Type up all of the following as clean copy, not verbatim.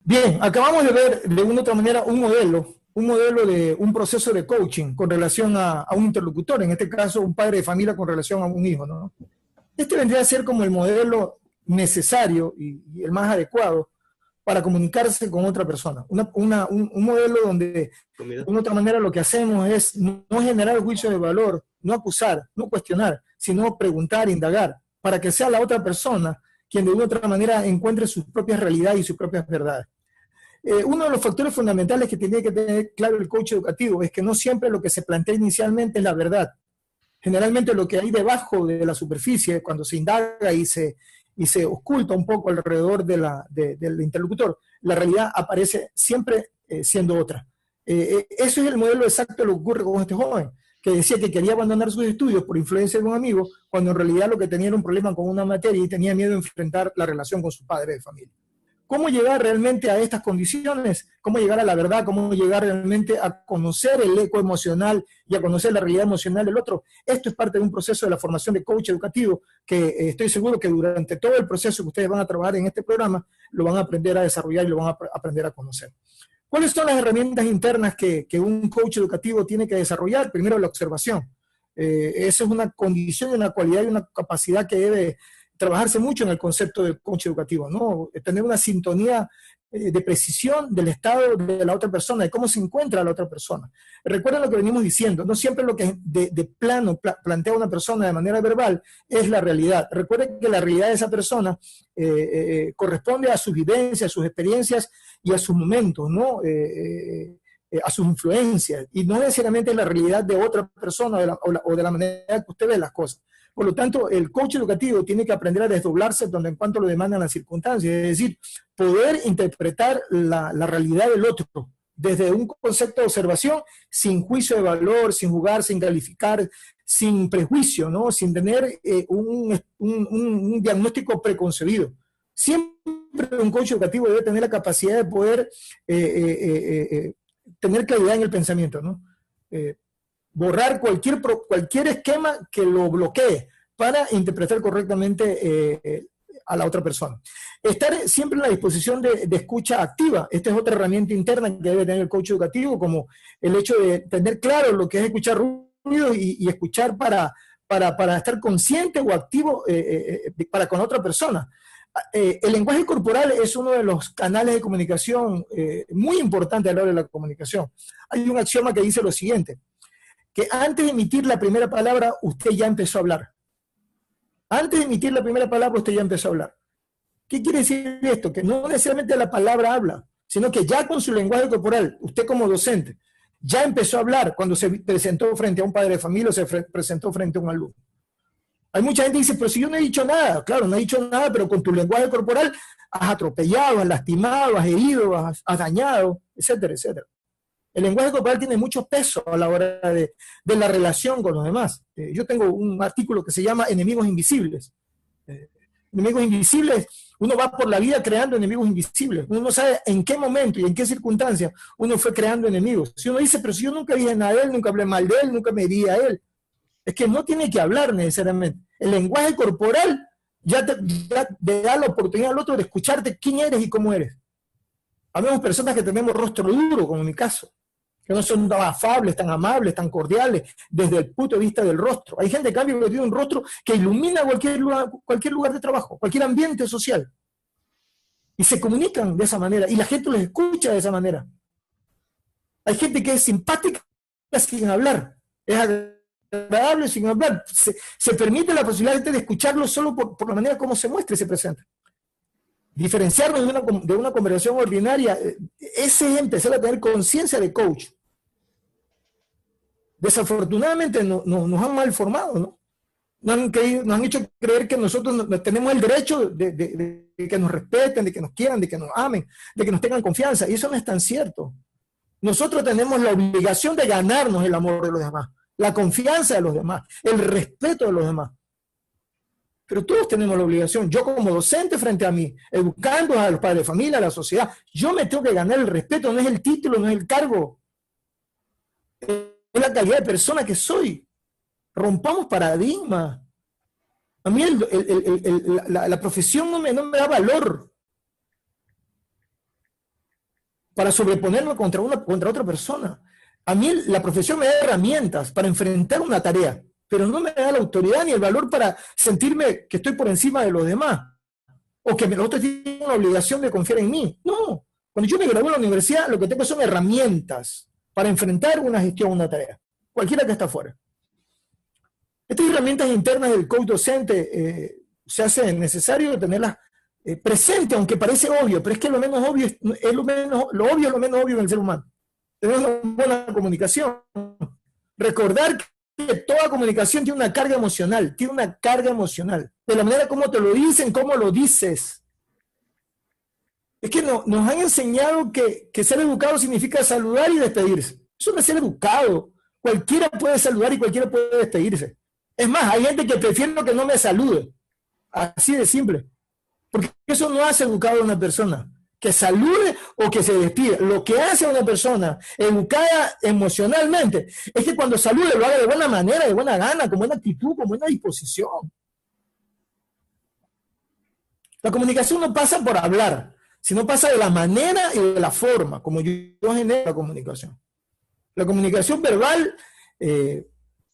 Bien, acabamos de ver de una u otra manera un modelo de un proceso de coaching con relación a un interlocutor, en este caso un padre de familia con relación a un hijo, ¿no? Este vendría a ser como el modelo necesario y el más adecuado para comunicarse con otra persona. Un modelo donde, de Comida. una u otra manera, lo que hacemos es no generar juicio de valor, no acusar, no cuestionar, sino preguntar, indagar, para que sea la otra persona quien de una u otra manera encuentre sus propias realidades y sus propias verdades. Uno de los factores fundamentales que tiene que tener claro el coach educativo es que no siempre lo que se plantea inicialmente es la verdad. Generalmente lo que hay debajo de la superficie, cuando se indaga y se oculta un poco alrededor del interlocutor, la realidad aparece siempre siendo otra. Eso es el modelo exacto de lo que ocurre con este joven, que decía que quería abandonar sus estudios por influencia de un amigo, cuando en realidad lo que tenía era un problema con una materia y tenía miedo de enfrentar la relación con su padre de familia. ¿Cómo llegar realmente a estas condiciones? ¿Cómo llegar a la verdad? ¿Cómo llegar realmente a conocer el eco emocional y a conocer la realidad emocional del otro? Esto es parte de un proceso de la formación de coach educativo que estoy seguro que durante todo el proceso que ustedes van a trabajar en este programa lo van a aprender a desarrollar y lo van a aprender a conocer. ¿Cuáles son las herramientas internas que un coach educativo tiene que desarrollar? Primero, la observación. Esa es una condición, una cualidad y una capacidad que debe trabajarse mucho en el concepto del coach educativo, ¿no? Tener una sintonía de precisión del estado de la otra persona, de cómo se encuentra la otra persona. Recuerden lo que venimos diciendo, no siempre lo que de plano plantea una persona de manera verbal es la realidad. Recuerden que la realidad de esa persona corresponde a sus vivencias, a sus experiencias y a sus momentos, ¿no? A sus influencias, y no necesariamente la realidad de otra persona o de la manera que usted ve las cosas. Por lo tanto, el coach educativo tiene que aprender a desdoblarse donde en cuanto lo demandan las circunstancias, es decir, poder interpretar la realidad del otro desde un concepto de observación, sin juicio de valor, sin jugar, sin calificar, sin prejuicio, ¿no? Sin tener un diagnóstico preconcebido. Siempre un coach educativo debe tener la capacidad de poder tener claridad en el pensamiento, ¿no? Borrar cualquier esquema que lo bloquee para interpretar correctamente a la otra persona. Estar siempre en la disposición de escucha activa. Esta es otra herramienta interna que debe tener el coach educativo, como el hecho de tener claro lo que es escuchar ruido y escuchar para estar consciente o activo para con otra persona. El lenguaje corporal es uno de los canales de comunicación muy importantes a la hora de la comunicación. Hay un axioma que dice lo siguiente: que antes de emitir la primera palabra, usted ya empezó a hablar. Antes de emitir la primera palabra, usted ya empezó a hablar. ¿Qué quiere decir esto? Que no necesariamente la palabra habla, sino que ya con su lenguaje corporal, usted como docente, ya empezó a hablar cuando se presentó frente a un padre de familia o se presentó frente a un alumno. Hay mucha gente que dice, pero si yo no he dicho nada. Claro, no he dicho nada, pero con tu lenguaje corporal has atropellado, has lastimado, has herido, has dañado, etcétera, etcétera. El lenguaje corporal tiene mucho peso a la hora de la relación con los demás. Yo tengo un artículo que se llama Enemigos Invisibles. Enemigos invisibles, uno va por la vida creando enemigos invisibles. Uno no sabe en qué momento y en qué circunstancia uno fue creando enemigos. Si uno dice, pero si yo nunca dije nada de él, nunca hablé mal de él, nunca me herí a él, es que no tiene que hablar necesariamente. El lenguaje corporal ya te da la oportunidad al otro de escucharte quién eres y cómo eres. Habemos personas que tenemos rostro duro, como en mi caso, que no son tan afables, tan amables, tan cordiales, desde el punto de vista del rostro. Hay gente, en cambio, que tiene un rostro que ilumina cualquier lugar de trabajo, cualquier ambiente social. Y se comunican de esa manera, y la gente los escucha de esa manera. Hay gente que es simpática sin hablar, es agradable sin hablar. Se permite la posibilidad de escucharlo solo por la manera como se muestra y se presenta. Diferenciarnos de una conversación ordinaria, ese es empezar a tener conciencia de coach. Desafortunadamente nos han mal formado, ¿no? Nos han hecho creer que nosotros tenemos el derecho de que nos respeten, de que nos quieran, de que nos amen, de que nos tengan confianza, y eso no es tan cierto. Nosotros tenemos la obligación de ganarnos el amor de los demás, la confianza de los demás, el respeto de los demás. Pero todos tenemos la obligación. Yo como docente frente a mí, educando a los padres de familia, a la sociedad, yo me tengo que ganar el respeto, no es el título, no es el cargo. Es la calidad de persona que soy. Rompamos paradigmas. A mí la profesión no me da valor. para sobreponerme contra otra persona. A mí la profesión me da herramientas para enfrentar una tarea, pero no me da la autoridad ni el valor para sentirme que estoy por encima de los demás, o que los otros tienen la obligación de confiar en mí. No, cuando yo me gradué en la universidad, lo que tengo son herramientas para enfrentar una gestión, una tarea, cualquiera que está afuera. Estas herramientas internas del coach docente se hace necesario tenerlas presentes, aunque parece obvio, pero es que lo menos obvio lo obvio es lo menos obvio en el ser humano. Tener una buena comunicación. Recordar que toda comunicación tiene una carga emocional, de la manera como te lo dicen, cómo lo dices. Es que nos han enseñado que ser educado significa saludar y despedirse. Eso no es ser educado. Cualquiera puede saludar y cualquiera puede despedirse. Es más, hay gente que prefiere que no me salude. Así de simple. Porque eso no hace educado a una persona. Que salude o que se despida. Lo que hace a una persona educada emocionalmente es que cuando salude lo haga de buena manera, de buena gana, con buena actitud, con buena disposición. La comunicación no pasa por hablar, sino pasa de la manera y de la forma como yo genero la comunicación. La comunicación verbal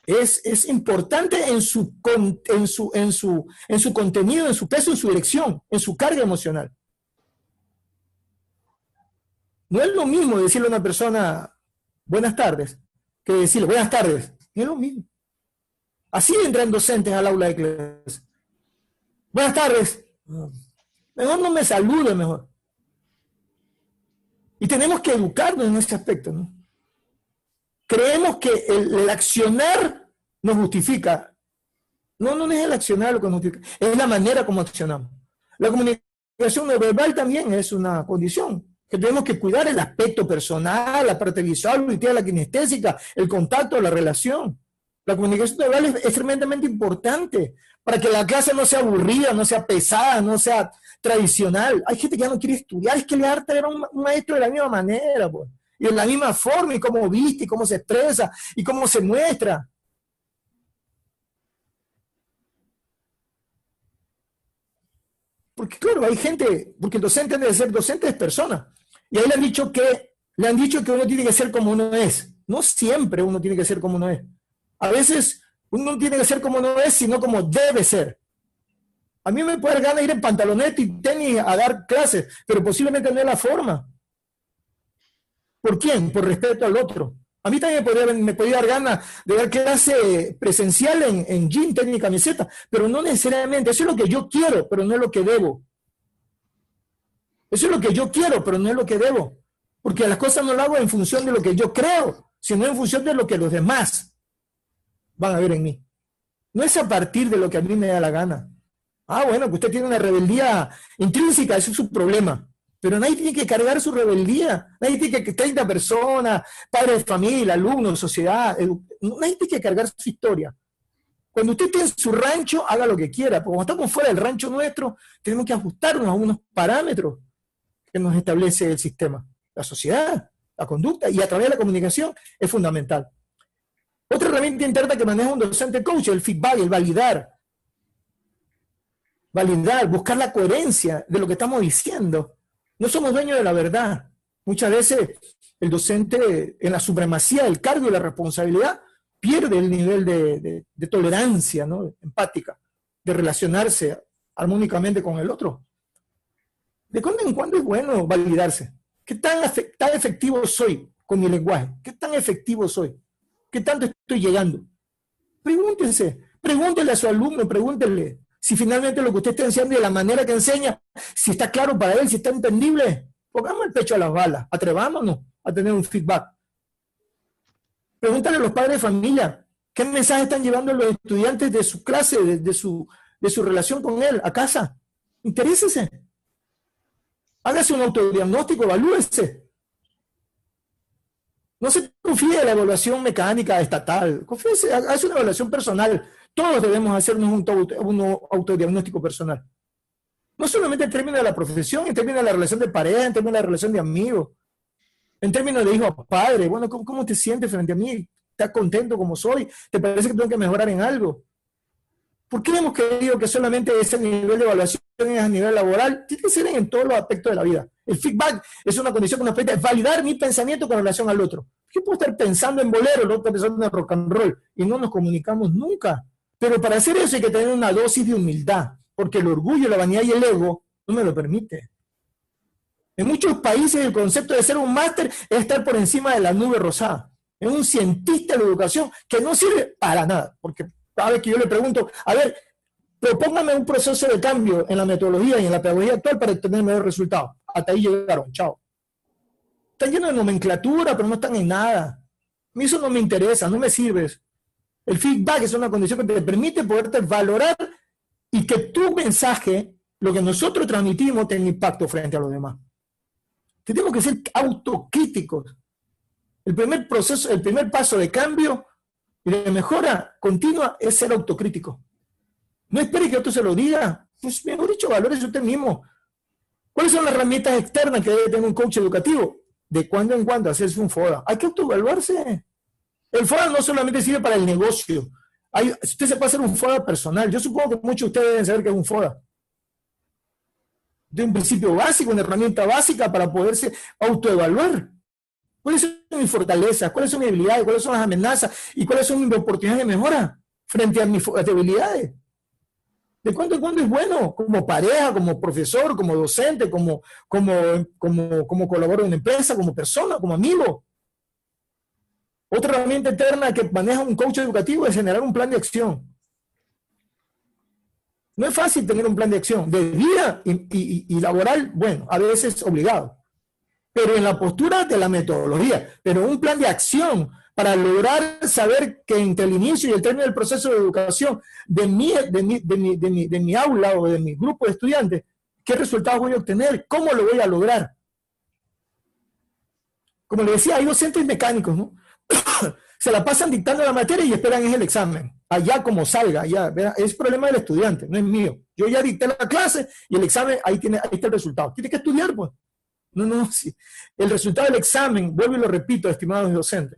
es importante en su contenido, en su peso, en su dirección, en su carga emocional. No es lo mismo decirle a una persona buenas tardes que decirle buenas tardes. No es lo mismo. Así entran docentes al aula de clase. Buenas tardes. Mejor no me salude, mejor. Y tenemos que educarnos en ese aspecto, ¿no? Creemos que el accionar nos justifica. No es el accionar lo que nos justifica, es la manera como accionamos. La comunicación no verbal también es una condición, que tenemos que cuidar el aspecto personal, la parte visual, la kinestésica, el contacto, la relación. La comunicación verbal es tremendamente importante para que la clase no sea aburrida, no sea pesada, no sea tradicional. Hay gente que ya no quiere estudiar, es que le harta ver a un maestro de la misma manera, pues. Y de la misma forma, y cómo viste, y cómo se expresa, y cómo se muestra. Porque claro, hay gente, porque el docente debe ser docente es persona. Y ahí le han dicho que uno tiene que ser como uno es. No siempre uno tiene que ser como uno es. A veces uno no tiene que ser como uno es, sino como debe ser. A mí me puede dar ganas de ir en pantaloneta y tenis a dar clases, pero posiblemente no es la forma. ¿Por quién? Por respeto al otro. A mí también me podría dar ganas de dar clase presencial en jean, tenis y camiseta, pero no necesariamente. Eso es lo que yo quiero, pero no es lo que debo. Eso es lo que yo quiero, pero no es lo que debo. Porque las cosas no las hago en función de lo que yo creo, sino en función de lo que los demás van a ver en mí. No es a partir de lo que a mí me da la gana. Ah, bueno, que usted tiene una rebeldía intrínseca, eso es su problema. Pero nadie tiene que cargar su rebeldía. Nadie tiene que 30 personas, padres de familia, alumnos, sociedad, nadie tiene que cargar su historia. Cuando usted esté en su rancho, haga lo que quiera. Porque cuando estamos fuera del rancho nuestro, tenemos que ajustarnos a unos parámetros que nos establece el sistema. La sociedad, la conducta, y a través de la comunicación es fundamental. Otra herramienta interna que maneja un docente coach es el feedback, el validar. Validar, buscar la coherencia de lo que estamos diciendo. No somos dueños de la verdad. Muchas veces el docente, en la supremacía del cargo y la responsabilidad, pierde el nivel de tolerancia, ¿no? Empática, de relacionarse armónicamente con el otro. De cuando en cuando es bueno validarse. ¿Qué tan efectivo soy con mi lenguaje? ¿Qué tan efectivo soy? ¿Qué tanto estoy llegando? Pregúntele a su alumno, pregúntele si finalmente lo que usted está enseñando y de la manera que enseña, si está claro para él, si está entendible. Pongamos el pecho a las balas, atrevámonos a tener un feedback. Pregúntale a los padres de familia, ¿qué mensaje están llevando los estudiantes de su clase, de su relación con él, a casa? Interésese. Hágase un autodiagnóstico, evalúese. No se confíe en la evaluación mecánica estatal, confíese, hace una evaluación personal. Todos debemos hacernos un autodiagnóstico personal. No solamente en términos de la profesión, en términos de la relación de pareja, en términos de la relación de amigos, en términos de hijo a padre. Bueno, ¿cómo te sientes frente a mí? ¿Estás contento como soy? ¿Te parece que tengo que mejorar en algo? ¿Por qué hemos creído que solamente ese nivel de evaluación es a nivel laboral? Tiene que ser en todos los aspectos de la vida. El feedback es una condición que nos permite validar mi pensamiento con relación al otro. Yo puedo estar pensando en bolero, el otro está pensando en rock and roll, y no nos comunicamos nunca. Pero para hacer eso hay que tener una dosis de humildad, porque el orgullo, la vanidad y el ego no me lo permite. En muchos países el concepto de ser un máster es estar por encima de la nube rosada. Es un cientista de la educación que no sirve para nada, porque cada vez que yo le pregunto, a ver, propóngame un proceso de cambio en la metodología y en la pedagogía actual para obtener mejores resultados. Hasta ahí llegaron, chao. Están llenos de nomenclatura, pero no están en nada. A mí eso no me interesa, no me sirve eso. El feedback es una condición que te permite poderte valorar y que tu mensaje, lo que nosotros transmitimos, tenga impacto frente a los demás. Tenemos que ser autocríticos. El primer proceso, el primer paso de cambio y de mejora continua es ser autocrítico. No espere que otro se lo diga. Pues mejor dicho, valórese usted mismo. ¿Cuáles son las herramientas externas que debe tener un coach educativo? De cuando en cuando hacerse un FODA. Hay que autoevaluarse. El FODA no solamente sirve para el negocio. Usted se puede hacer un FODA personal. Yo supongo que muchos de ustedes deben saber qué es un FODA. De un principio básico, una herramienta básica para poderse autoevaluar. ¿Cuáles son mis fortalezas? ¿Cuáles son mis debilidades? ¿Cuáles son las amenazas? ¿Y cuáles son mis oportunidades de mejora frente a mis debilidades? De cuando en cuando es bueno, como pareja, como profesor, como docente, como colaborador de una empresa, como persona, como amigo. Otra herramienta interna que maneja un coach educativo es generar un plan de acción. No es fácil tener un plan de acción de vida y laboral, bueno, a veces obligado. Pero en la postura de la metodología, pero un plan de acción para lograr saber que entre el inicio y el término del proceso de educación de mi aula o de mi grupo de estudiantes, ¿qué resultados voy a obtener? ¿Cómo lo voy a lograr? Como le decía, hay docentes mecánicos, ¿no? Se la pasan dictando la materia y esperan es el examen. Allá como salga, allá, es problema del estudiante, no es mío. Yo ya dicté la clase y el examen, ahí está el resultado. Tiene que estudiar, pues. No, sí. El resultado del examen, vuelvo y lo repito, estimados docentes,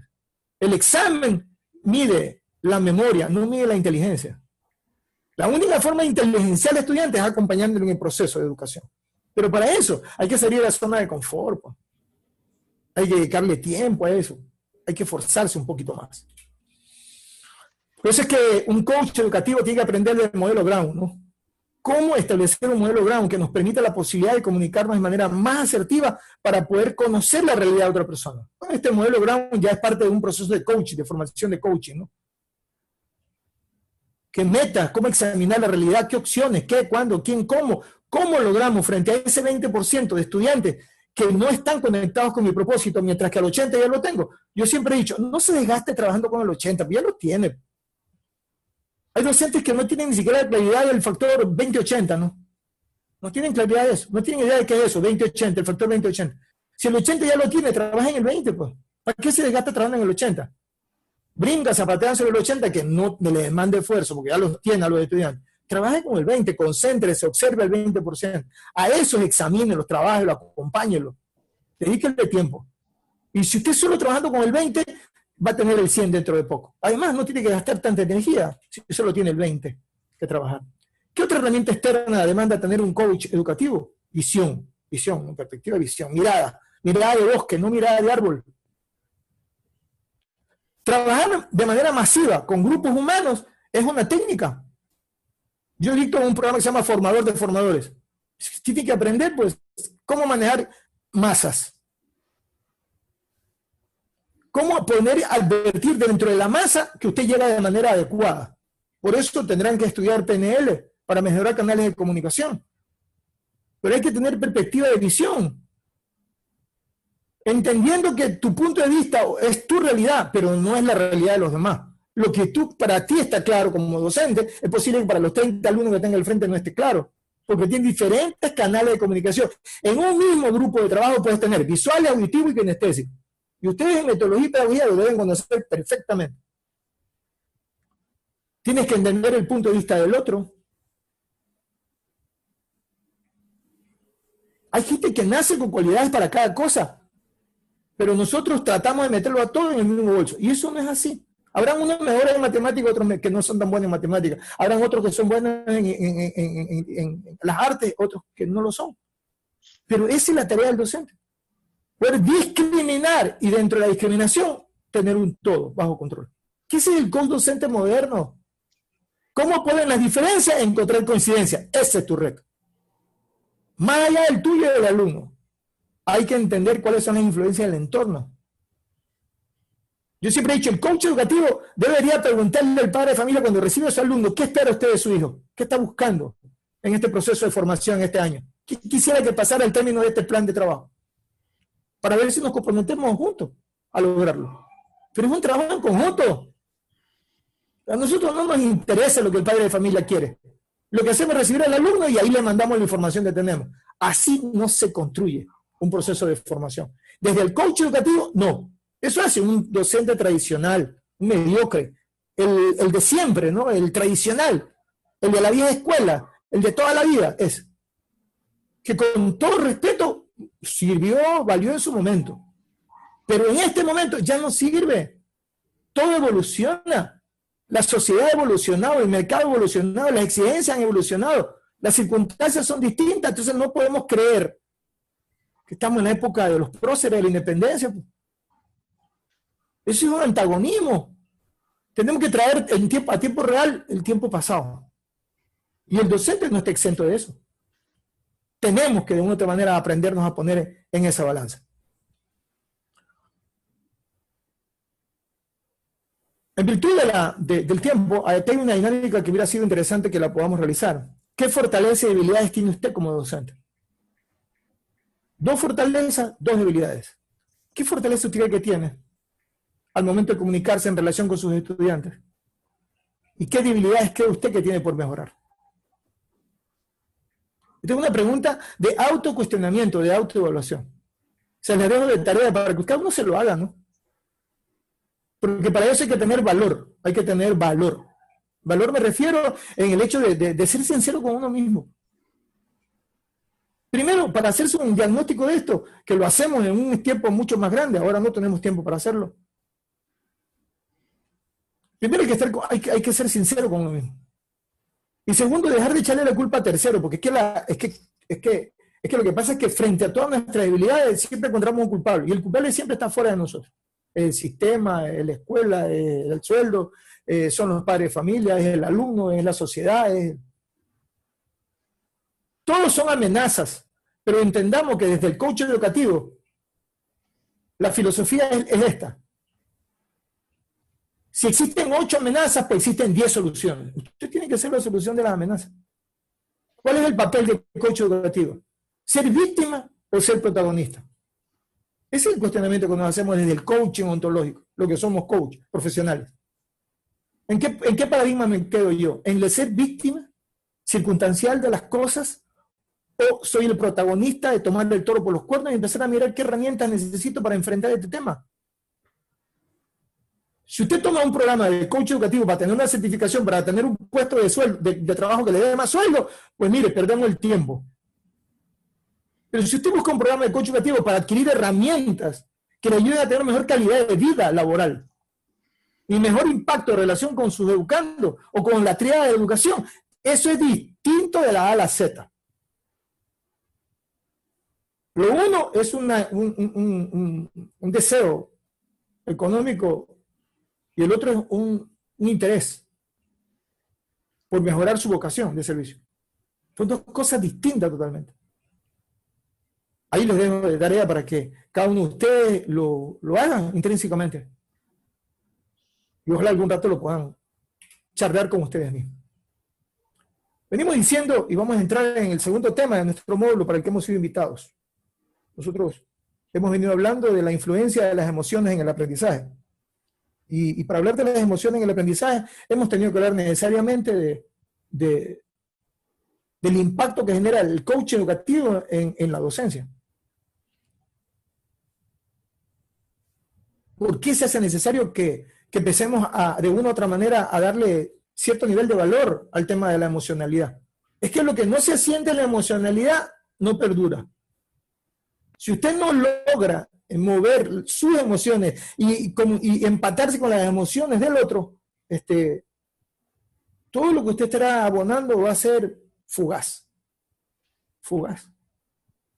el examen mide la memoria, no mide la inteligencia. La única forma de inteligenciar al estudiante es acompañándolo en el proceso de educación. Pero para eso hay que salir de la zona de confort, pues. Hay que dedicarle tiempo a eso. Hay que forzarse un poquito más. Por eso es que un coach educativo tiene que aprender del modelo Brown, ¿no? Cómo establecer un modelo Brown que nos permita la posibilidad de comunicarnos de manera más asertiva para poder conocer la realidad de otra persona. Este modelo Brown ya es parte de un proceso de coaching, de formación de coaching, ¿no? ¿Qué metas? ¿Cómo examinar la realidad? ¿Qué opciones? ¿Qué? ¿Cuándo? ¿Quién? ¿Cómo? ¿Cómo logramos frente a ese 20% de estudiantes que no están conectados con mi propósito, mientras que al 80% ya lo tengo? Yo siempre he dicho, no se desgaste trabajando con el 80%, ya lo tiene. Hay docentes que no tienen ni siquiera la claridad del factor 20-80, ¿no? No tienen claridad de eso, no tienen idea de qué es eso, 20-80, el factor 20-80. Si el 80 ya lo tiene, trabaja en el 20, pues. ¿Para qué se desgasta trabajando en el 80? Brinca, zapatean sobre el 80, que no le demande esfuerzo, porque ya los tiene a los estudiantes. Trabaje con el 20, concéntrese, observe el 20%. A esos examínenlos, trabájenlos, acompáñenlos. Dedíquenle tiempo. Y si usted solo trabajando con el 20, va a tener el 100 dentro de poco. Además, no tiene que gastar tanta energía si solo tiene el 20 que trabajar. ¿Qué otra herramienta externa demanda tener un coach educativo? Visión, en perspectiva, visión, mirada de bosque, no mirada de árbol. Trabajar de manera masiva con grupos humanos es una técnica. Yo dicto un programa que se llama Formador de Formadores. Tiene que aprender, pues, cómo manejar masas. Cómo advertir dentro de la masa que usted llega de manera adecuada. Por eso tendrán que estudiar PNL para mejorar canales de comunicación. Pero hay que tener perspectiva de visión. Entendiendo que tu punto de vista es tu realidad, pero no es la realidad de los demás. Lo que para ti está claro como docente, es posible que para los 30 alumnos que tenga al frente no esté claro, porque tienen diferentes canales de comunicación. En un mismo grupo de trabajo puedes tener visual, auditivo y kinestésico. Y ustedes en metodología y pedagogía lo deben conocer perfectamente. Tienes que entender el punto de vista del otro. Hay gente que nace con cualidades para cada cosa, pero nosotros tratamos de meterlo a todo en el mismo bolso. Y eso no es así. Habrán unos mejores en matemáticas, otros que no son tan buenos en matemáticas. Habrán otros que son buenos en las artes, otros que no lo son. Pero esa es la tarea del docente. Poder discriminar y dentro de la discriminación tener un todo bajo control. ¿Qué es el coach docente moderno? ¿Cómo pueden las diferencias encontrar coincidencia? Ese es tu reto. Más allá del tuyo y del alumno, hay que entender cuáles son las influencias del entorno. Yo siempre he dicho, el coach educativo debería preguntarle al padre de familia cuando recibe a su alumno, ¿qué espera usted de su hijo? ¿Qué está buscando en este proceso de formación este año? ¿Qué quisiera que pasara el término de este plan de trabajo? Para ver si nos comprometemos juntos a lograrlo. Pero es un trabajo en conjunto. A nosotros no nos interesa lo que el padre de familia quiere. Lo que hacemos es recibir al alumno y ahí le mandamos la información que tenemos. Así no se construye un proceso de formación. Desde el coach educativo, no. Eso hace un docente tradicional, un mediocre, el de siempre, ¿no? El tradicional, el de la vieja escuela, el de toda la vida, es que con todo respeto sirvió, valió en su momento. Pero en este momento ya no sirve. Todo evoluciona. La sociedad ha evolucionado, el mercado ha evolucionado, las exigencias han evolucionado, las circunstancias son distintas, entonces no podemos creer que estamos en la época de los próceres de la independencia. Eso es un antagonismo. Tenemos que traer a tiempo real el tiempo pasado. Y el docente no está exento de eso. Tenemos que de una u otra manera aprendernos a poner en esa balanza. En virtud del tiempo, aquí hay una dinámica que hubiera sido interesante que la podamos realizar. ¿Qué fortalezas y debilidades tiene usted como docente? 2 fortalezas, 2 debilidades. ¿Qué fortaleza usted cree que tiene al momento de comunicarse en relación con sus estudiantes? ¿Y qué debilidades cree usted que tiene por mejorar? Esta es una pregunta de autocuestionamiento, de autoevaluación. Se les dejo de tarea para que cada uno se lo haga, ¿no? Porque para eso hay que tener valor, hay que tener valor. Valor me refiero en el hecho de ser sincero con uno mismo. Primero, para hacerse un diagnóstico de esto, que lo hacemos en un tiempo mucho más grande, ahora no tenemos tiempo para hacerlo. Primero hay que ser sincero con uno mismo. Y segundo, dejar de echarle la culpa a tercero, porque es que lo que pasa es que frente a todas nuestras debilidades siempre encontramos un culpable, y el culpable siempre está fuera de nosotros. El sistema, la escuela, el sueldo, son los padres de familia, es el alumno, es la sociedad. Todos son amenazas, pero entendamos que desde el coach educativo, la filosofía es esta. Si existen 8 amenazas, pues existen 10 soluciones. Usted tiene que ser la solución de las amenazas. ¿Cuál es el papel del coach educativo? ¿Ser víctima o ser protagonista? Ese es el cuestionamiento que nos hacemos desde el coaching ontológico, lo que somos coach, profesionales. ¿En qué paradigma me quedo yo? ¿En el ser víctima circunstancial de las cosas? ¿O soy el protagonista de tomarle el toro por los cuernos y empezar a mirar qué herramientas necesito para enfrentar este tema? Si usted toma un programa de coach educativo para tener una certificación, para tener un puesto de sueldo, de trabajo que le dé más sueldo, pues mire, perdemos el tiempo. Pero si usted busca un programa de coach educativo para adquirir herramientas que le ayuden a tener mejor calidad de vida laboral y mejor impacto en relación con sus educandos o con la tríada de educación, eso es distinto de la A a la Z. Lo uno es un deseo económico y el otro es un interés por mejorar su vocación de servicio. Son 2 cosas distintas totalmente. Ahí les dejo de tarea para que cada uno de ustedes lo hagan intrínsecamente. Y ojalá algún rato lo puedan charlar con ustedes mismos. Venimos diciendo, y vamos a entrar en el segundo tema de nuestro módulo para el que hemos sido invitados. Nosotros hemos venido hablando de la influencia de las emociones en el aprendizaje. Y para hablar de las emociones en el aprendizaje, hemos tenido que hablar necesariamente del impacto que genera el coaching educativo en la docencia. ¿Por qué se hace necesario que empecemos de una u otra manera a darle cierto nivel de valor al tema de la emocionalidad? Es que lo que no se siente en la emocionalidad no perdura. Si usted no logra mover sus emociones y empatarse con las emociones del otro, todo lo que usted estará abonando va a ser fugaz. Fugaz.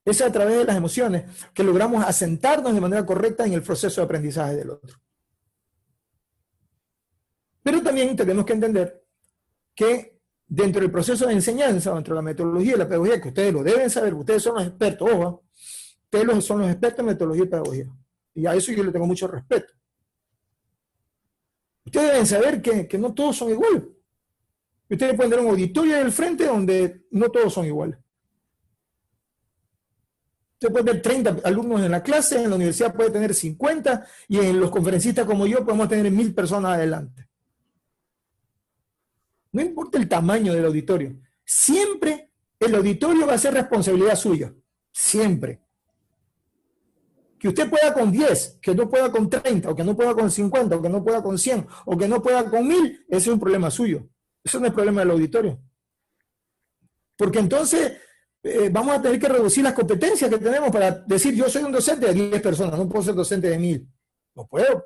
Es a través de las emociones que logramos asentarnos de manera correcta en el proceso de aprendizaje del otro. Pero también tenemos que entender que dentro del proceso de enseñanza, dentro de la metodología y la pedagogía, que ustedes lo deben saber, ustedes son los expertos, ojo, ustedes son los expertos en metodología y pedagogía. Y a eso yo le tengo mucho respeto. Ustedes deben saber que no todos son iguales. Ustedes pueden tener un auditorio en el frente donde no todos son iguales. Usted puede tener 30 alumnos en la clase, en la universidad puede tener 50, y en los conferencistas como yo podemos tener 1000 personas adelante. No importa el tamaño del auditorio. Siempre el auditorio va a ser responsabilidad suya. Siempre. Que usted pueda con 10, que no pueda con 30, o que no pueda con 50, o que no pueda con 100, o que no pueda con 1000, ese es un problema suyo. Eso no es problema del auditorio. Porque entonces vamos a tener que reducir las competencias que tenemos para decir, yo soy un docente de 10 personas, no puedo ser docente de 1000. No puedo.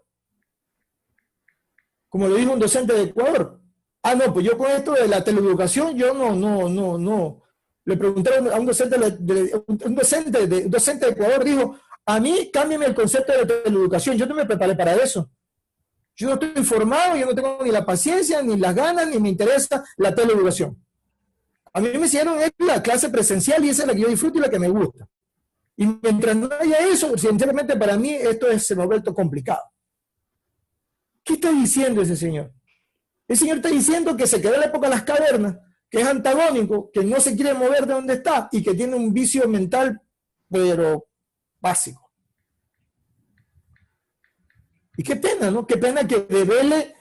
Como lo dijo un docente de Ecuador. Ah, no, pues yo con esto de la teleeducación, yo no. Le preguntaron a un docente de Ecuador, dijo, a mí cámbiame el concepto de teleeducación, yo no me preparé para eso. Yo no estoy informado, yo no tengo ni la paciencia, ni las ganas, ni me interesa la teleeducación. A mí me hicieron la clase presencial y esa es la que yo disfruto y la que me gusta. Y mientras no haya eso, sinceramente para mí esto se me ha vuelto complicado. ¿Qué está diciendo ese señor? El señor está diciendo que se quedó en la época de las cavernas, que es antagónico, que no se quiere mover de donde está y que tiene un vicio mental, pero básico. Y qué pena, ¿no? Qué pena que revele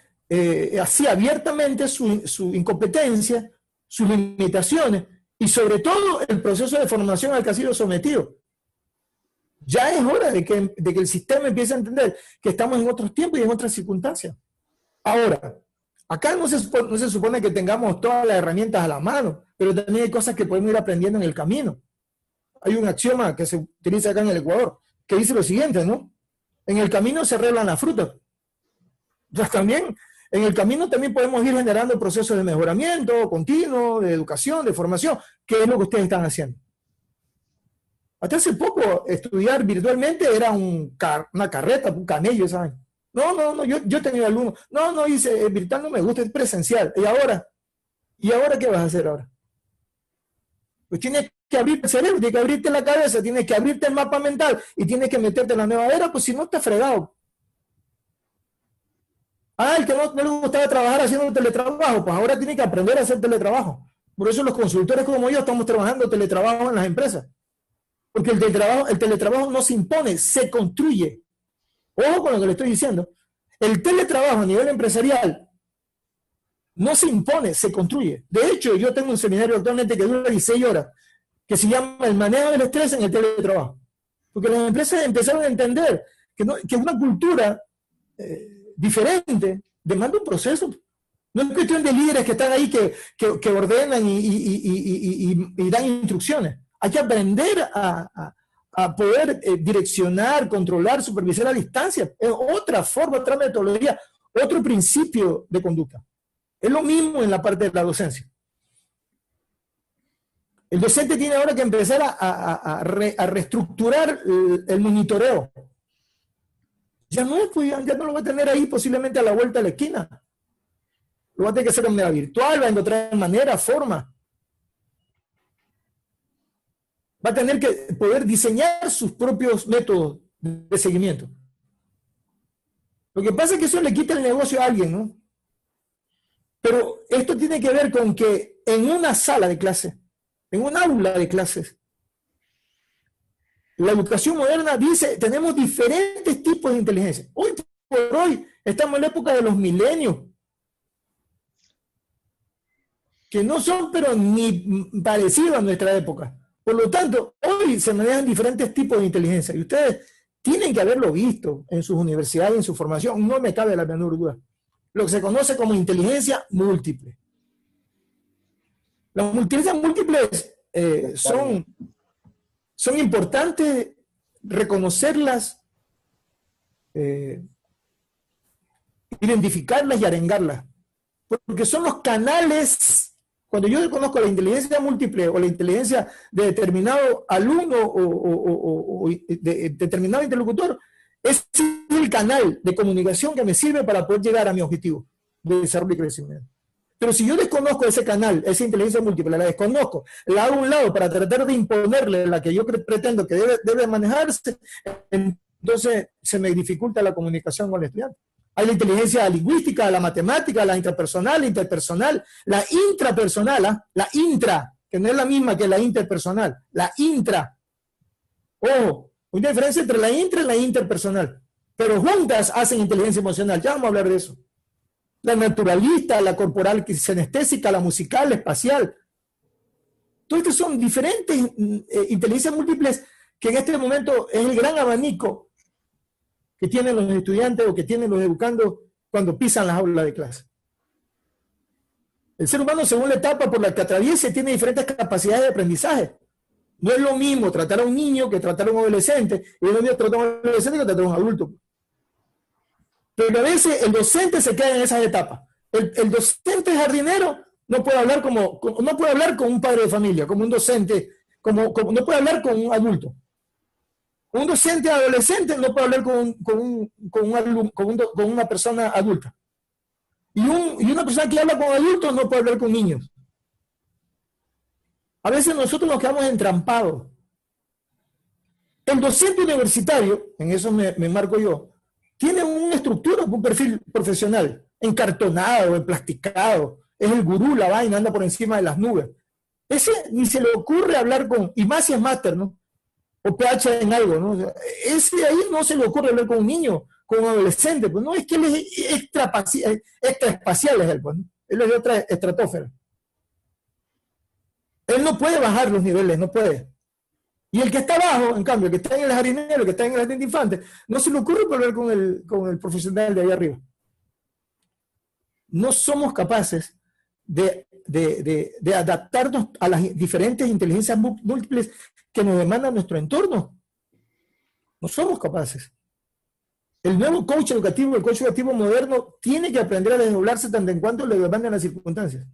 así abiertamente su incompetencia, sus limitaciones y sobre todo el proceso de formación al que ha sido sometido. Ya es hora de que el sistema empiece a entender que estamos en otros tiempos y en otras circunstancias. Ahora, acá no se supone que tengamos todas las herramientas a la mano, pero también hay cosas que podemos ir aprendiendo en el camino. Hay un axioma que se utiliza acá en el Ecuador, que dice lo siguiente, ¿no? En el camino se arreglan las frutas. Entonces también, en el camino también podemos ir generando procesos de mejoramiento continuo, de educación, de formación, que es lo que ustedes están haciendo. Hasta hace poco, estudiar virtualmente era una carreta, un camello, ¿saben? No, yo he tenido alumnos. No, dice, virtual no me gusta, es presencial. ¿Y ahora? ¿Qué vas a hacer ahora? Pues tienes que abrirte el cerebro, tienes que abrirte la cabeza, tienes que abrirte el mapa mental y tienes que meterte en la nueva era, pues si no, estás fregado. El que no le gustaba trabajar haciendo teletrabajo, pues ahora tiene que aprender a hacer teletrabajo. Por eso los consultores como yo estamos trabajando teletrabajo en las empresas. Porque el teletrabajo no se impone, se construye. Ojo con lo que le estoy diciendo. El teletrabajo a nivel empresarial no se impone, se construye. De hecho, yo tengo un seminario actualmente que dura 16 horas, que se llama El manejo del estrés en el teletrabajo. Porque las empresas empezaron a entender que una cultura diferente demanda un proceso. No es cuestión de líderes que están ahí que ordenan y dan instrucciones. Hay que aprender a poder direccionar, controlar, supervisar a distancia. Es otra forma, otra metodología, otro principio de conducta. Es lo mismo en la parte de la docencia. El docente tiene ahora que empezar a reestructurar el monitoreo. Ya no lo va a tener ahí posiblemente a la vuelta de la esquina. Lo va a tener que hacer de manera virtual, va a encontrar manera, forma. Va a tener que poder diseñar sus propios métodos de seguimiento. Lo que pasa es que eso le quita el negocio a alguien, ¿no? Pero esto tiene que ver con que en una sala de clase, en un aula de clases, la educación moderna dice, tenemos diferentes tipos de inteligencia. Hoy por hoy estamos en la época de los milenios, que no son pero ni parecidos a nuestra época. Por lo tanto, hoy se manejan diferentes tipos de inteligencia y ustedes tienen que haberlo visto en sus universidades, en su formación, no me cabe la menor duda. Lo que se conoce como inteligencia múltiple. Las inteligencias múltiples son importantes reconocerlas, identificarlas y arengarlas, porque son los canales Cuando yo conozco la inteligencia múltiple o la inteligencia de determinado alumno o de determinado interlocutor, ese es el canal de comunicación que me sirve para poder llegar a mi objetivo de desarrollo y crecimiento. Pero si yo desconozco ese canal, esa inteligencia múltiple, la desconozco, la hago a un lado para tratar de imponerle la que yo pretendo que debe manejarse, entonces se me dificulta la comunicación con el estudiante. Hay la inteligencia lingüística, la matemática, la intrapersonal, la interpersonal, la intrapersonal, la intra, que no es la misma que la interpersonal, la intra. Ojo, una diferencia entre la intra y la interpersonal, pero juntas hacen inteligencia emocional, ya vamos a hablar de eso. La naturalista, la corporal kinestésica, la musical, la espacial. Todas estas son diferentes inteligencias múltiples que en este momento es el gran abanico que tienen los estudiantes o que tienen los educandos cuando pisan las aulas de clase. El ser humano, según la etapa por la que atraviese, tiene diferentes capacidades de aprendizaje. No es lo mismo tratar a un niño que tratar a un adolescente, y no es lo mismo tratar a un adolescente que tratar a un adulto. Pero a veces el docente se queda en esas etapas. El docente jardinero no puede hablar no puede hablar con un padre de familia, como un docente, no puede hablar con un adulto. Un docente adolescente no puede hablar con una persona adulta. Y una persona que habla con adultos no puede hablar con niños. A veces nosotros nos quedamos entrampados. El docente universitario, en eso me marco yo, tiene una estructura, un perfil profesional, encartonado, emplasticado, es el gurú, la vaina, anda por encima de las nubes. Ese ni se le ocurre hablar con, y más si es máster, ¿no? O PH en algo, ¿no? O sea, ese ahí no se le ocurre hablar con un niño, con un adolescente, pues no, es que él es extraespacial, es él, pues, ¿no? Él es de otra estratosfera. Él no puede bajar los niveles, no puede. Y el que está abajo, en cambio, el que está en el jardinero, el que está en el jardín de infantes, no se le ocurre hablar con el profesional de ahí arriba. No somos capaces de adaptarnos a las diferentes inteligencias múltiples que nos demanda nuestro entorno. No somos capaces. El nuevo coach educativo, el coach educativo moderno, tiene que aprender a desdoblarse tanto en cuanto le demandan las circunstancias.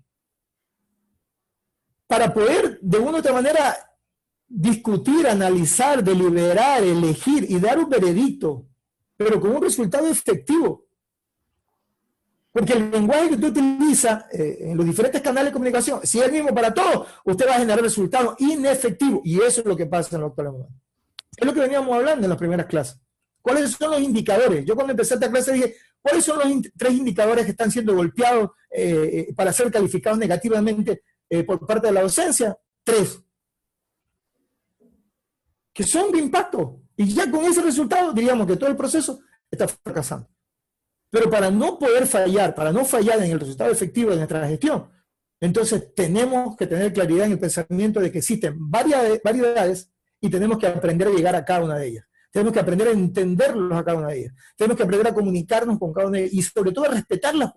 Para poder, de una u otra manera, discutir, analizar, deliberar, elegir y dar un veredicto, pero con un resultado efectivo. Porque el lenguaje que usted utiliza en los diferentes canales de comunicación, si es el mismo para todos, usted va a generar resultados inefectivos. Y eso es lo que pasa en la actual momento. Es lo que veníamos hablando en las primeras clases. ¿Cuáles son los indicadores? Yo cuando empecé esta clase dije, ¿cuáles son los tres indicadores que están siendo golpeados para ser calificados negativamente por parte de la docencia? 3. Que son de impacto. Y ya con ese resultado diríamos que todo el proceso está fracasando. Pero para no poder fallar, para no fallar en el resultado efectivo de nuestra gestión, entonces tenemos que tener claridad en el pensamiento de que existen variedades y tenemos que aprender a llegar a cada una de ellas. Tenemos que aprender a entenderlos a cada una de ellas. Tenemos que aprender a comunicarnos con cada una de ellas y sobre todo a respetarlas.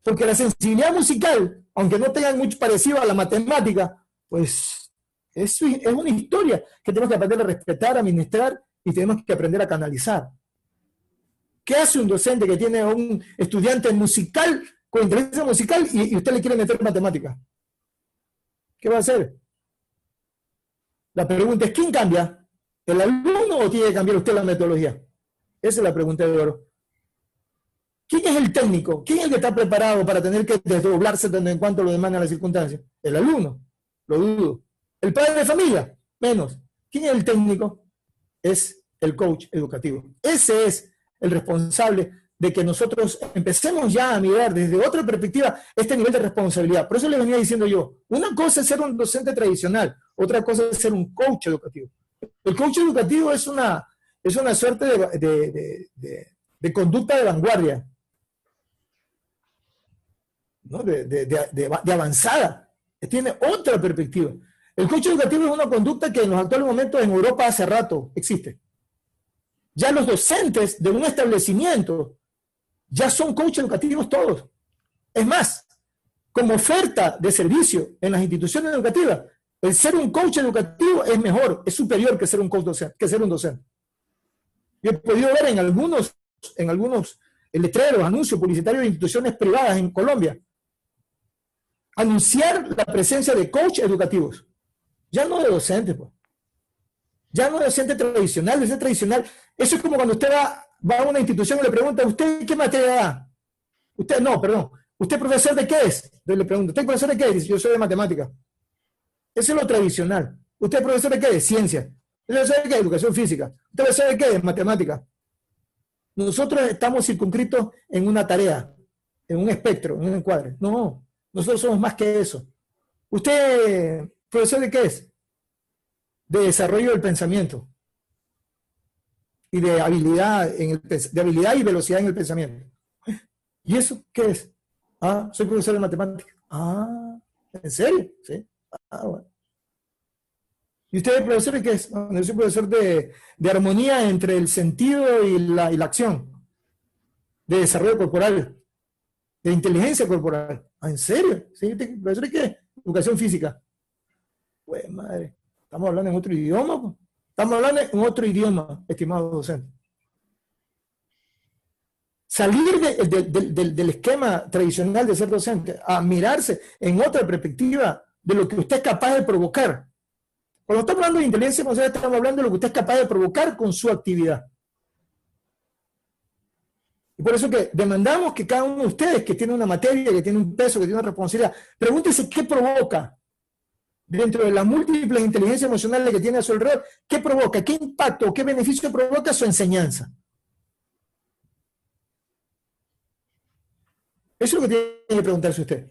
Porque la sensibilidad musical, aunque no tenga mucho parecido a la matemática, pues es una historia que tenemos que aprender a respetar, a administrar y tenemos que aprender a canalizar. ¿Qué hace un docente que tiene a un estudiante musical con inteligencia musical y usted le quiere meter matemática? ¿Qué va a hacer? La pregunta es, ¿quién cambia? ¿El alumno o tiene que cambiar usted la metodología? Esa es la pregunta de oro. ¿Quién es el técnico? ¿Quién es el que está preparado para tener que desdoblarse tanto en cuanto lo demandan las circunstancias? El alumno, lo dudo. ¿El padre de familia? Menos. ¿Quién es el técnico? Es el coach educativo. Ese es el responsable de que nosotros empecemos ya a mirar desde otra perspectiva este nivel de responsabilidad. Por eso le venía diciendo yo, una cosa es ser un docente tradicional, otra cosa es ser un coach educativo. El coach educativo es una suerte de conducta de vanguardia, ¿no? de avanzada. Tiene otra perspectiva. El coach educativo es una conducta que en los actuales momentos en Europa hace rato existe. Ya los docentes de un establecimiento ya son coaches educativos todos. Es más, como oferta de servicio en las instituciones educativas, el ser un coach educativo es mejor, es superior que ser un coach docente, que ser un docente. Yo he podido ver en algunos letreros, anuncios publicitarios de instituciones privadas en Colombia, anunciar la presencia de coach educativos. Ya no de docentes, pues. Ya no de docente tradicional, docente tradicional. Eso es como cuando usted va a una institución y le pregunta, ¿usted qué materia da? Usted, no, perdón. ¿Usted profesor de qué es? Entonces le pregunto, ¿usted profesor de qué? Dice, yo soy de matemática. Eso es lo tradicional. ¿Usted profesor de qué? De ciencia. ¿Usted profesor de qué? Educación física. ¿Usted profesor de qué? De matemática. Nosotros estamos circunscritos en una tarea, en un espectro, en un encuadre. No, nosotros somos más que eso. ¿Usted profesor de qué es? De desarrollo del pensamiento y de habilidad, de habilidad y velocidad en el pensamiento. ¿Y eso qué es? Ah, soy profesor de matemáticas. Ah, ¿en serio? Sí. Ah, bueno. ¿Y usted es profesor de qué es? Ah, yo soy profesor de armonía entre el sentido y la acción, de desarrollo corporal, de inteligencia corporal. Ah, ¿en serio? ¿Sí? ¿Profesor de qué? Educación física. Pues madre, estamos hablando en otro idioma, pues. Estamos hablando en otro idioma, estimado docente. Salir del esquema tradicional de ser docente, a mirarse en otra perspectiva de lo que usted es capaz de provocar. Cuando estamos hablando de inteligencia emocional, estamos hablando de lo que usted es capaz de provocar con su actividad. Y por eso que demandamos que cada uno de ustedes que tiene una materia, que tiene un peso, que tiene una responsabilidad, pregúntese qué provoca dentro de las múltiples inteligencias emocionales que tiene a su alrededor, qué provoca, qué impacto, qué beneficio provoca su enseñanza. Eso es lo que tiene que preguntarse usted.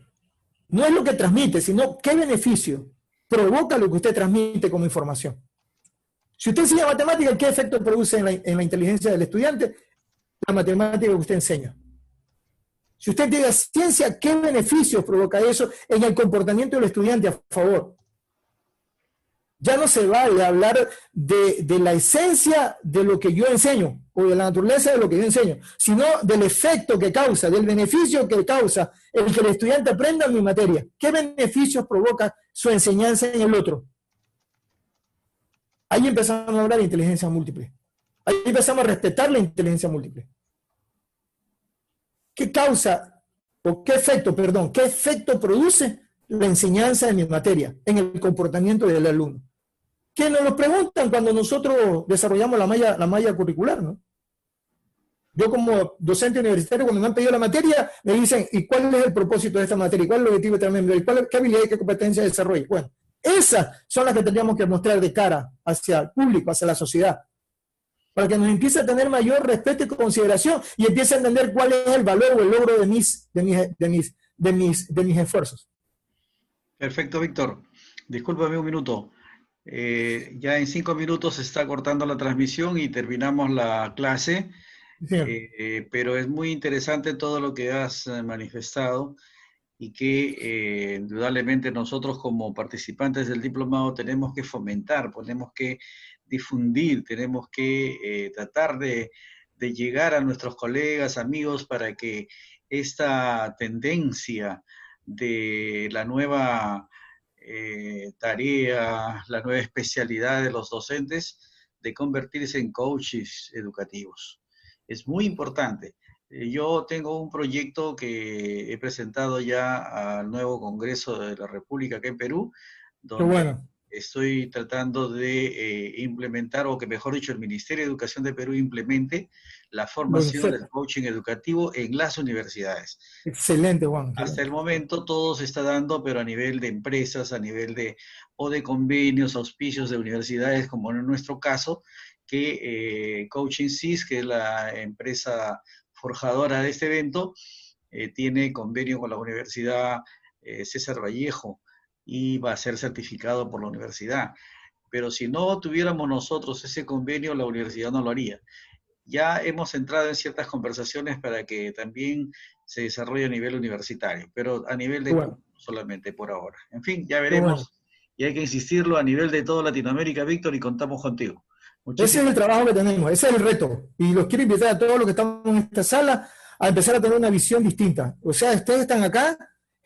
No es lo que transmite, sino qué beneficio provoca lo que usted transmite como información. Si usted enseña matemática, ¿qué efecto produce en la inteligencia del estudiante? La matemática que usted enseña. Si usted tiene ciencia, ¿qué beneficios provoca eso en el comportamiento del estudiante a favor? Ya no se vale hablar de la esencia de lo que yo enseño o de la naturaleza de lo que yo enseño, sino del efecto que causa, del beneficio que causa el que el estudiante aprenda mi materia. ¿Qué beneficios provoca su enseñanza en el otro? Ahí empezamos a hablar de inteligencia múltiple. Ahí empezamos a respetar la inteligencia múltiple. ¿Qué causa o qué efecto produce la enseñanza de mi materia en el comportamiento del alumno? Que nos lo preguntan cuando nosotros desarrollamos la malla curricular, ¿no? Yo como docente universitario, cuando me han pedido la materia, me dicen, ¿y cuál es el propósito de esta materia? ¿Cuál es el objetivo de esta materia? ¿Qué habilidad y qué competencia desarrolla? Bueno, esas son las que tendríamos que mostrar de cara hacia el público, hacia la sociedad, para que nos empiece a tener mayor respeto y consideración y empiece a entender cuál es el valor o el logro de mis esfuerzos. Perfecto, Víctor. Discúlpame un minuto. Ya en 5 minutos se está cortando la transmisión y terminamos la clase, pero es muy interesante todo lo que has manifestado y que indudablemente nosotros como participantes del diplomado tenemos que fomentar, tenemos que difundir, tenemos que tratar de llegar a nuestros colegas, amigos, para que esta tendencia de la nueva tarea, la nueva especialidad de los docentes de convertirse en coaches educativos. Es muy importante. Yo tengo un proyecto que he presentado ya al nuevo Congreso de la República acá en Perú, donde estoy tratando de implementar, o que mejor dicho, el Ministerio de Educación de Perú implemente la formación del coaching educativo en las universidades. Excelente, Juan. Hasta el momento todo se está dando, pero a nivel de empresas, a nivel de convenios, auspicios de universidades, como en nuestro caso, que Coaching SIS, que es la empresa forjadora de este evento, tiene convenio con la Universidad César Vallejo y va a ser certificado por la universidad. Pero si no tuviéramos nosotros ese convenio, la universidad no lo haría. Ya hemos entrado en ciertas conversaciones para que también se desarrolle a nivel universitario, pero a nivel de solamente por ahora. En fin, ya veremos, y hay que insistirlo a nivel de toda Latinoamérica, Víctor, y contamos contigo. Ese es el trabajo que tenemos, ese es el reto, y los quiero invitar a todos los que estamos en esta sala a empezar a tener una visión distinta. O sea, ustedes están acá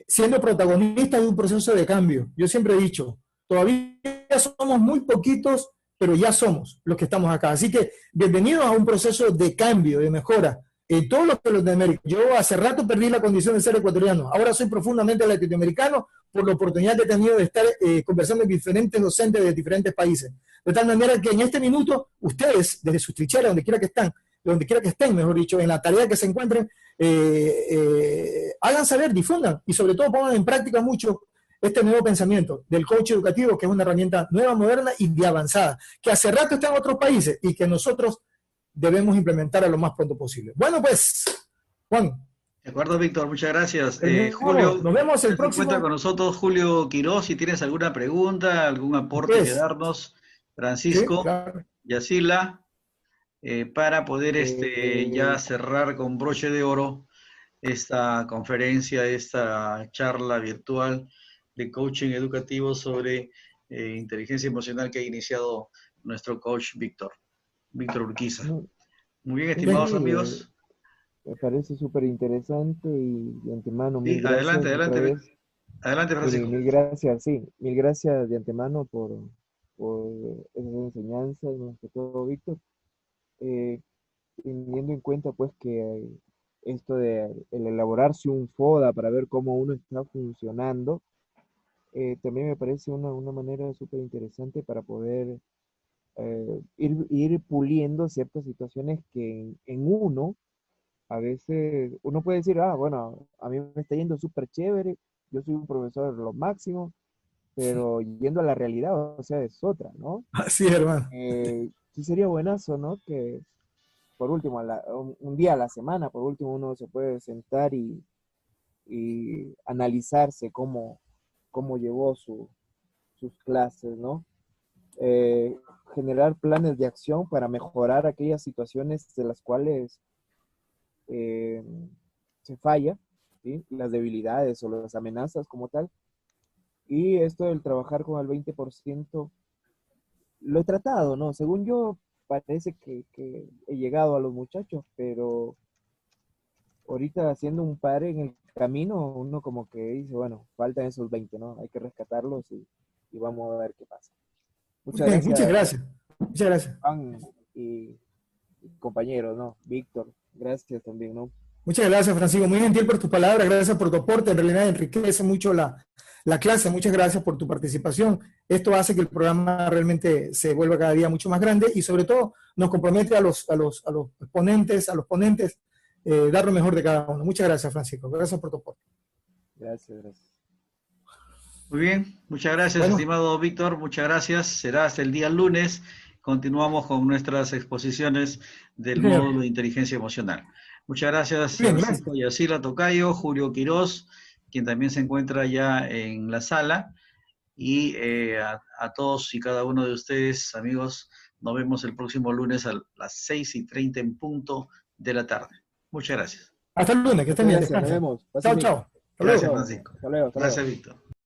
siendo protagonistas de un proceso de cambio. Yo siempre he dicho, todavía somos muy poquitos, pero ya somos los que estamos acá. Así que bienvenidos a un proceso de cambio, de mejora. en todos los pueblos de América. Yo hace rato perdí la condición de ser ecuatoriano, ahora soy profundamente latinoamericano por la oportunidad que he tenido de estar conversando con diferentes docentes de diferentes países. De tal manera que en este minuto, ustedes, desde sus trincheras, donde quiera que estén, mejor dicho, en la tarea que se encuentren, hagan saber, difundan y sobre todo pongan en práctica mucho este nuevo pensamiento del coach educativo, que es una herramienta nueva, moderna y de avanzada, que hace rato está en otros países y que nosotros debemos implementar a lo más pronto posible. Bueno, pues, Juan. De acuerdo, Víctor, muchas gracias. Julio, nos vemos el próximo. Se encuentra con nosotros Julio Quiroz. Si tienes alguna pregunta, algún aporte que darnos, Francisco, sí, claro. Yacila, para poder ya cerrar con broche de oro esta conferencia, esta charla virtual de coaching educativo sobre inteligencia emocional que ha iniciado nuestro coach Víctor Urquiza. Muy bien, estimados amigos. Me parece súper interesante y de antemano, sí, adelante, Francisco. Mil gracias, sí, mil gracias de antemano por esas enseñanzas, más que todo, Víctor. Teniendo en cuenta, pues, que esto de el elaborarse un FODA para ver cómo uno está funcionando, también me parece una manera súper interesante para poder ir puliendo ciertas situaciones que en uno, a veces, uno puede decir, bueno, a mí me está yendo súper chévere, yo soy un profesor de lo máximo, pero yendo a la realidad, o sea, es otra, ¿no? Así es, hermano. Sí sería buenazo, ¿no? Que por último, un día a la semana, por último, uno se puede sentar y analizarse cómo llevó sus clases, ¿no? Generar planes de acción para mejorar aquellas situaciones de las cuales se falla, ¿sí? Las debilidades o las amenazas como tal. Y esto del trabajar con el 20%, lo he tratado, ¿no? Según yo, parece que he llegado a los muchachos, pero ahorita haciendo un par en el camino, uno como que dice, bueno, faltan esos 20, ¿no? Hay que rescatarlos y vamos a ver qué pasa. Muchas gracias. Muchas gracias. Juan y compañeros, ¿no? Víctor, gracias también, ¿no? Muchas gracias, Francisco. Muy gentil por tus palabras, gracias por tu aporte. En realidad enriquece mucho la clase. Muchas gracias por tu participación. Esto hace que el programa realmente se vuelva cada día mucho más grande y sobre todo nos compromete a los ponentes, dar lo mejor de cada uno. Muchas gracias, Francisco. Gracias por tu aporte. Gracias. Muy bien, muchas gracias, estimado Víctor. Muchas gracias. Será hasta el día lunes. Continuamos con nuestras exposiciones del módulo de inteligencia emocional. Muchas gracias, Francisco Yacila Tocayo, Julio Quiroz, quien también se encuentra ya en la sala, y a todos y cada uno de ustedes, amigos, nos vemos el próximo lunes a las 6:30 en punto de la tarde. Muchas gracias. Hasta el lunes, que estén bien. Nos vemos. Chao. Gracias, Francisco. Hasta luego. Gracias, Víctor.